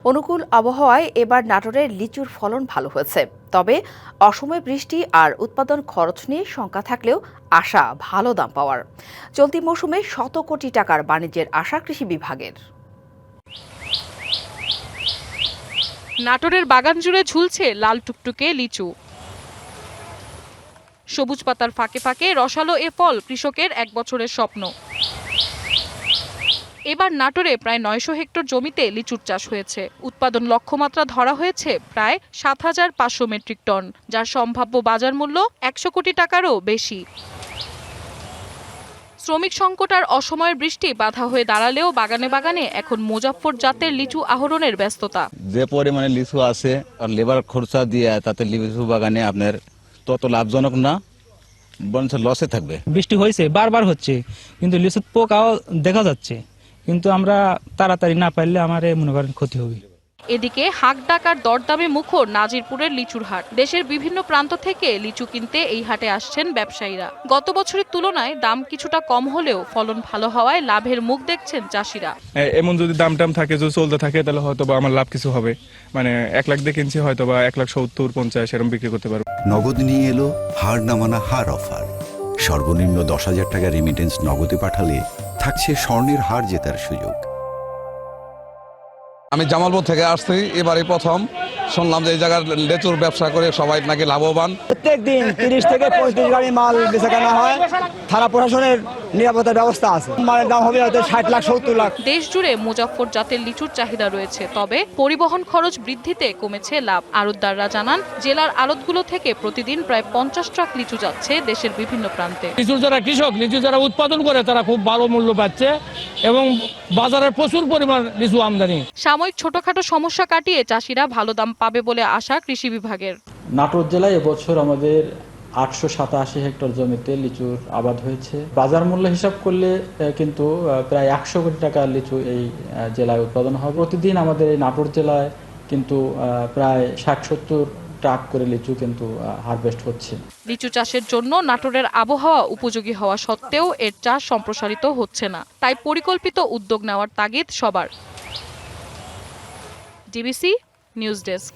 অনুকূল আবহাওয়ায় এবার নাটোরের লিচুর ফলন ভালো হয়েছে। তবে অসময়ে বৃষ্টি আর উৎপাদন খরচ নিয়ে শঙ্কা থাকলেও আশা ভালো দাম পাওয়ার। চলতি মৌসুমে শত কোটি টাকার বাণিজ্যের আশা কৃষি বিভাগের। নাটোরের বাগান জুড়ে ঝুলছে লাল টুকটুকে লিচু। সবুজ পাতার ফাঁকে ফাঁকে রসালো এ ফল কৃষকের এক বছরের স্বপ্ন। এবার নাটোরে প্রায় ৯০০ হেক্টর জমিতে লিচুর চাষ হয়েছে। উৎপাদন লক্ষ্যমাত্রা ধরা হয়েছে প্রায় ৭৫০০ মেট্রিক টন, যার সম্ভাব্য বাজার মূল্য ১০০ কোটি টাকারও বেশি। শ্রমিক সংকট আর অসময়ের বৃষ্টি বাধা হয়ে দাঁড়ালেও বাগানে বাগানে এখন মুজাফফর জাতের লিচু আহরণের ব্যস্ততা। যে পরিমাণে লিচু আছে আর লেবার খরচা দিয়ে তাতে লিচু বাগানে আপনার তত লাভজনক না, বরঞ্চ লসে থাকবে। বৃষ্টি হয়েছে, বারবার হচ্ছে, কিন্তু লিচুর পোকাও দেখা যাচ্ছে, কিন্তু আমরা তাড়াতাড়ি না পারলে আমার মনে করেন ক্ষতি হবে। এদিকে হাক ডাক আর দরদামে মুখর নাজিরপুরের লিচুর হাট। দেশের বিভিন্ন প্রান্ত থেকে লিচু কিনতে এই হাটে আসছেন ব্যবসায়ীরা। গত বছরের তুলনায় দাম কিছুটা কম হলেও ফলন ভালো হওয়ায় লাভের মুখ দেখছেন চাষিরা। এমন যদি দাম টাম থাকে, যদি চলতে থাকে, তাহলে হয়তো বা আমার লাভ কিছু হবে। মানে ১ লাখ দিয়ে কিনছি, হয়তো বা ১,৭০,৫০ এরকম বিক্রি করতে পারবো। নগদ নিয়ে এলো হার না মানা হার অফার। সর্বনিম্ন ১০,০০০ টাকা রেমিটেন্স নগদে পাঠালে থাকছে স্বর্ণের হার জেতার সুযোগ। আমি জামালপুর থেকে আসছি, এবারই প্রথম শুনলাম যে এই জায়গার লেচুর ব্যবসা করে সবাই নাকি লাভবান। প্রত্যেক দিন ৩০ থেকে ৩৫ গাড়ি মাল বেচা কেনা হয়। থানা প্রশাসনের নিরাপত্তার ব্যবস্থা আছে। মালের দাম হবে হয়তো ৬০ লাখ ৭০ লাখ। দেশ জুড়ে মুজাফফর জাতের লিচুর চাহিদা রয়েছে, তবে পরিবহন খরচ বৃদ্ধিতে কমেছে লাভ। আড়তদাররা জানান, জেলার আড়তগুলো থেকে প্রতিদিন প্রায় ৫০ ট্রাক লিচু যাচ্ছে দেশের বিভিন্ন প্রান্তে। লিচুর যারা কৃষক, লিচু যারা উৎপাদন করে, তারা খুব ভালো মূল্য পাচ্ছে এবং বাজারে প্রচুর পরিমাণ লিচু আমদানি। সাময়িক ছোটখাটো সমস্যা কাটিয়ে চাষিরা ভালো দাম পাবে বলে আশা কৃষি বিভাগের। নাটোর জেলায় এবছর আমাদের ৮৮৭ হেক্টর জমিতে লিচুর আবাদ হয়েছে। বাজার মূল্য হিসাব করলে কিন্তু প্রায় ১০০ কোটি টাকার লিচু এই জেলায় উৎপাদন হবে। প্রতিদিন আমাদের এই নাটোর জেলায় কিন্তু প্রায় ৬০-৭০ ট্রাক করে লিচু কিন্তু হারভেস্ট হচ্ছে। লিচু চাষের জন্য নাটোরের আবহাওয়া উপযোগী হওয়া সত্ত্বেও এর চাষ সম্প্রসারিত হচ্ছে না, তাই পরিকল্পিত উদ্যোগ নেওয়ার তাগিদ সবার। DBC news desk.